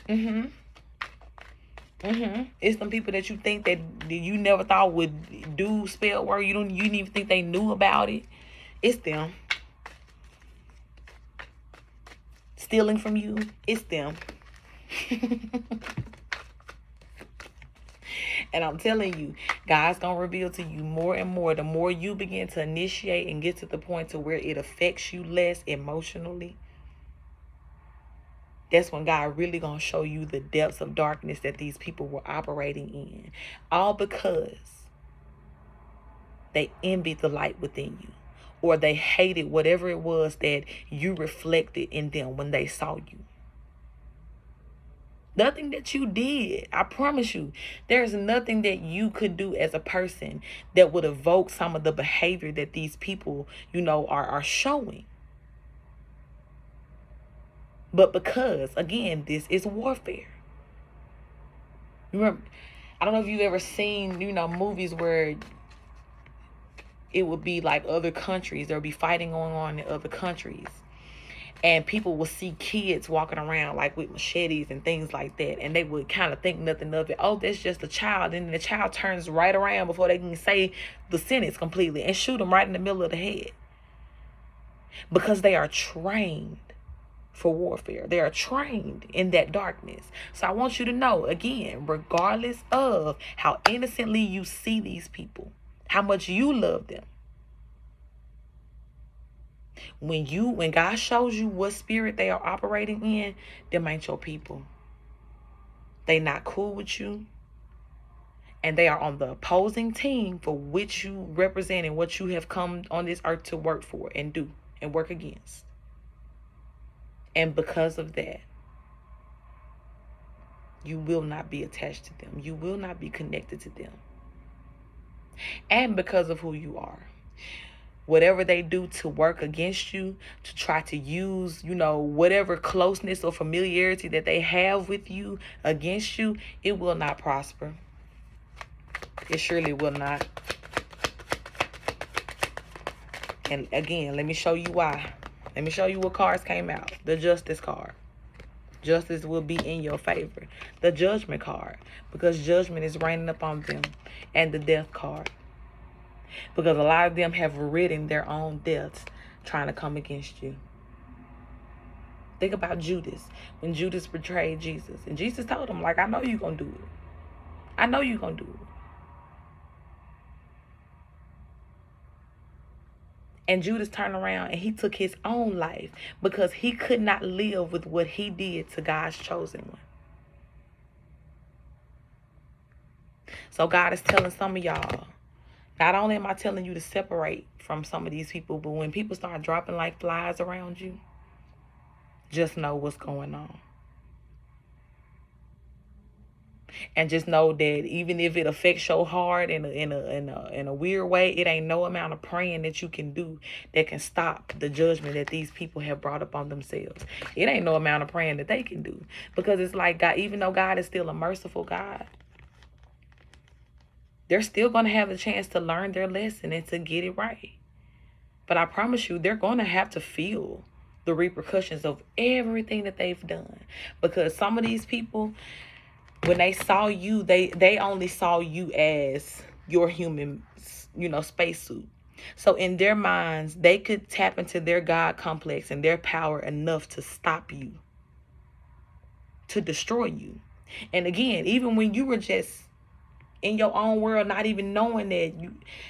It's them people that you think that you never thought would do spell work. You didn't even think they knew about it. It's them. Stealing from you, it's them. And I'm telling you, God's going to reveal to you more and more. The more you begin to initiate and get to the point to where it affects you less emotionally, that's when God really gonna show you the depths of darkness that these people were operating in. All because they envied the light within you, or they hated whatever it was that you reflected in them when they saw you. Nothing that you did, I promise you, there's nothing that you could do as a person that would evoke some of the behavior that these people, are showing. But because, again, this is warfare. Remember, I don't know if you've ever seen, movies where it would be like other countries. There'll be fighting going on in other countries. And people will see kids walking around like with machetes and things like that. And they would kind of think nothing of it. Oh, that's just a child. And the child turns right around before they can say the sentence completely and shoot them right in the middle of the head. Because they are trained for warfare. They are trained in that darkness. So I want you to know, again, regardless of how innocently you see these people, how much you love them, when God shows you what spirit they are operating in, them ain't your people. They not cool with you. And they are on the opposing team for which you represent and what you have come on this earth to work for and do and work against. And because of that, you will not be attached to them. You will not be connected to them. And because of who you are. Whatever they do to work against you, to try to use, whatever closeness or familiarity that they have with you against you, it will not prosper. It surely will not. And again, let me show you why. Let me show you what cards came out. The Justice card. Justice will be in your favor. The Judgment card, because judgment is raining upon them. And the Death card. Because a lot of them have written their own deaths trying to come against you. Think about Judas. When Judas betrayed Jesus. And Jesus told him, I know you're going to do it. I know you're going to do it. And Judas turned around and he took his own life because he could not live with what he did to God's chosen one. So God is telling some of y'all, not only am I telling you to separate from some of these people, but when people start dropping like flies around you, just know what's going on. And just know that even if it affects your heart in a weird way, it ain't no amount of praying that you can do that can stop the judgment that these people have brought upon themselves. It ain't no amount of praying that they can do. Because it's like God, even though God is still a merciful God, they're still going to have the chance to learn their lesson and to get it right. But I promise you, they're going to have to feel the repercussions of everything that they've done. Because some of these people, when they saw you, they only saw you as your human, spacesuit. So in their minds, they could tap into their God complex and their power enough to stop you, to destroy you. And again, even when you were just in your own world, not even knowing that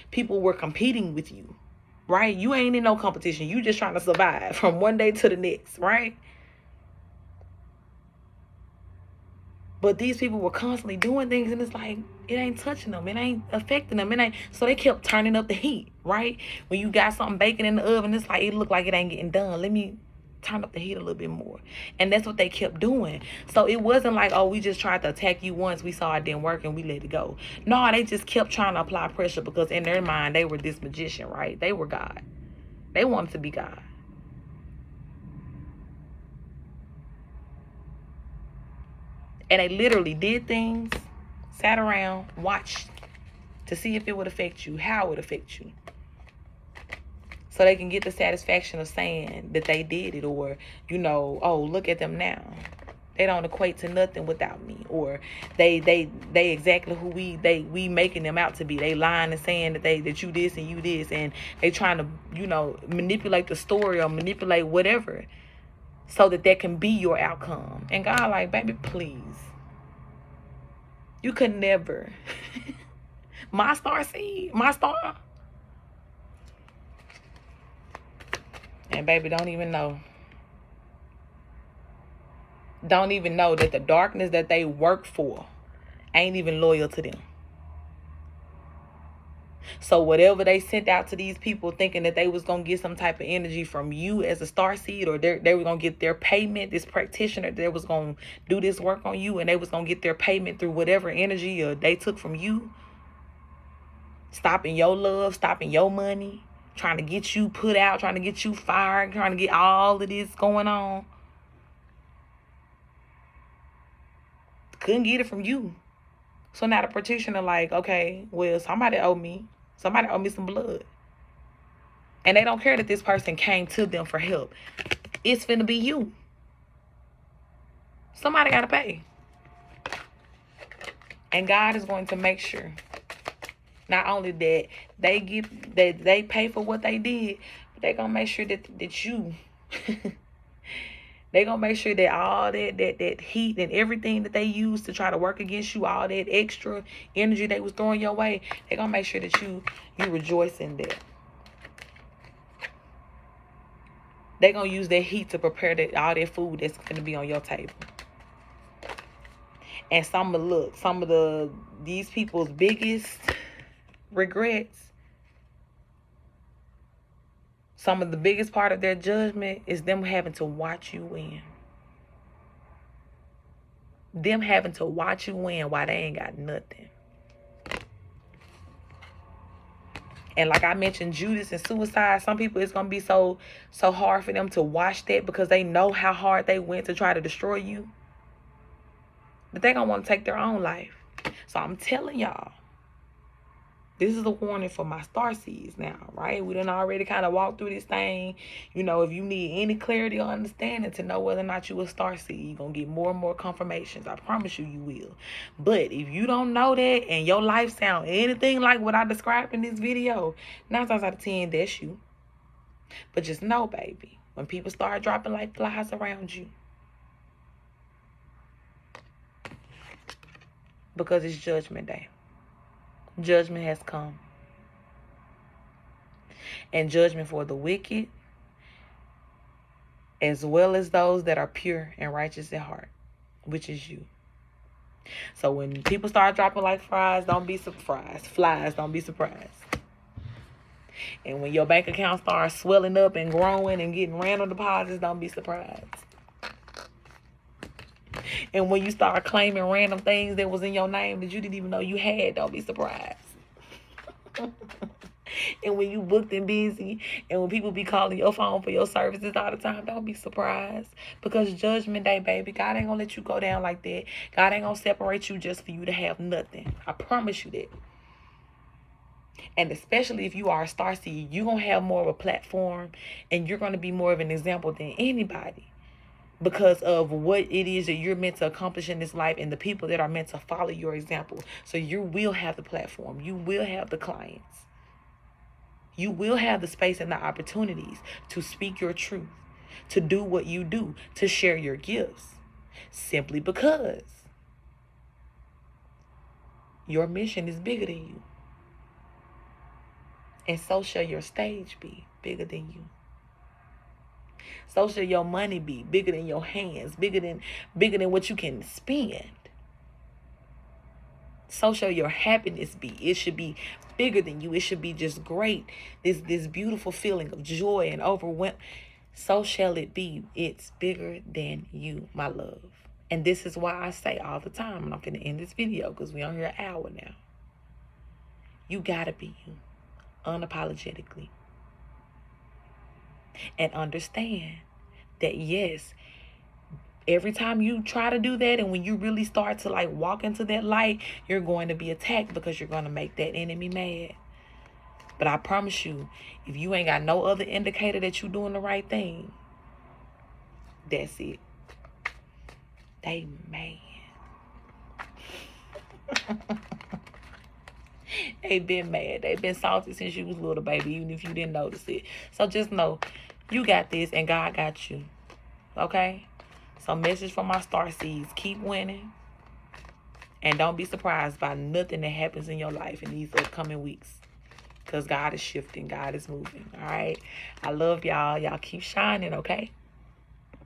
people were competing with you, right? You ain't in no competition. You just trying to survive from one day to the next, right? But these people were constantly doing things, and it's like, it ain't touching them. It ain't affecting them. So they kept turning up the heat, right? When you got something baking in the oven, it's like, it look like it ain't getting done. Let me turn up the heat a little bit more. And that's what they kept doing. So it wasn't like, oh, we just tried to attack you once, we saw it didn't work, and we let it go. No, they just kept trying to apply pressure because in their mind, they were this magician, right? They were God. They wanted to be God. And they literally did things, sat around, watched to see if it would affect you, how it would affect you. So they can get the satisfaction of saying that they did it, or, oh, look at them now. They don't equate to nothing without me. Or they exactly who we making them out to be. They lying and saying that you this and you this, and they trying to, manipulate the story or manipulate whatever so that can be your outcome. And God like, baby, please. You could never. My star seed, my star. And baby, don't even know. don't even know that the darkness that they work for ain't even loyal to them. So whatever they sent out to these people thinking that they was going to get some type of energy from you as a starseed, or they were going to get their payment, this practitioner that was going to do this work on you, and they was going to get their payment through whatever energy or they took from you, stopping your love, stopping your money, trying to get you put out, trying to get you fired, trying to get all of this going on. Couldn't get it from you. So now the practitioner like, okay, well, somebody owe me some blood. And they don't care that this person came to them for help. It's finna be you. Somebody gotta pay. And God is going to make sure not only that they pay for what they did, but they gonna make sure that you they gonna make sure that all that heat and everything that they used to try to work against you, all that extra energy they was throwing your way, they gonna make sure that you rejoice in that. They gonna use that heat to prepare all that food that's gonna be on your table. And these people's biggest regrets, some of the biggest part of their judgment is them having to watch you win. Them having to watch you win while they ain't got nothing. And like I mentioned, Judas and suicide, some people, it's going to be so hard for them to watch that because they know how hard they went to try to destroy you, that they're going to want to take their own life. So I'm telling y'all, this is a warning for my starseeds now, right? We done already kind of walked through this thing. You know, if you need any clarity or understanding to know whether or not you a starseed, you're going to get more and more confirmations. I promise you, you will. But if you don't know that and your life sound anything like what I described in this video, 9 times out of 10, that's you. But just know, baby, when people start dropping like flies around you, because it's Judgment Day. Judgment has come. And judgment for the wicked, as well as those that are pure and righteous at heart, which is you. So when people start dropping like flies, don't be surprised. Flies, don't be surprised. And when your bank account starts swelling up and growing and getting random deposits, don't be surprised. And when you start claiming random things that was in your name that you didn't even know you had, don't be surprised. And when you booked and busy, and when people be calling your phone for your services all the time, don't be surprised. Because Judgment Day, baby, God ain't gonna let you go down like that. God ain't gonna separate you just for you to have nothing. I promise you that. And especially if you are a starseed, you're gonna have more of a platform, and you're gonna be more of an example than anybody, because of what it is that you're meant to accomplish in this life and the people that are meant to follow your example. So you will have the platform. You will have the clients. You will have the space and the opportunities to speak your truth, to do what you do, to share your gifts, simply because your mission is bigger than you. And so shall your stage be bigger than you. So shall your money be bigger than your hands, bigger than what you can spend. So shall your happiness be. It should be bigger than you. It should be just great. This beautiful feeling of joy and overwhelm. So shall it be. It's bigger than you, my love. And this is why I say all the time, and I'm going to end this video because we're on here an hour now. You got to be you, unapologetically. And understand that, yes, every time you try to do that, and when you really start to like walk into that light, you're going to be attacked because you're going to make that enemy mad. But I promise you, if you ain't got no other indicator that you're doing the right thing, that's it. They mad. They've been mad. They've been salty since you was little, baby, even if you didn't notice it. So just know, you got this and God got you. Okay? So message from my starseeds. Keep winning. And don't be surprised by nothing that happens in your life in these upcoming weeks. Because God is shifting. God is moving. All right? I love y'all. Y'all keep shining, okay?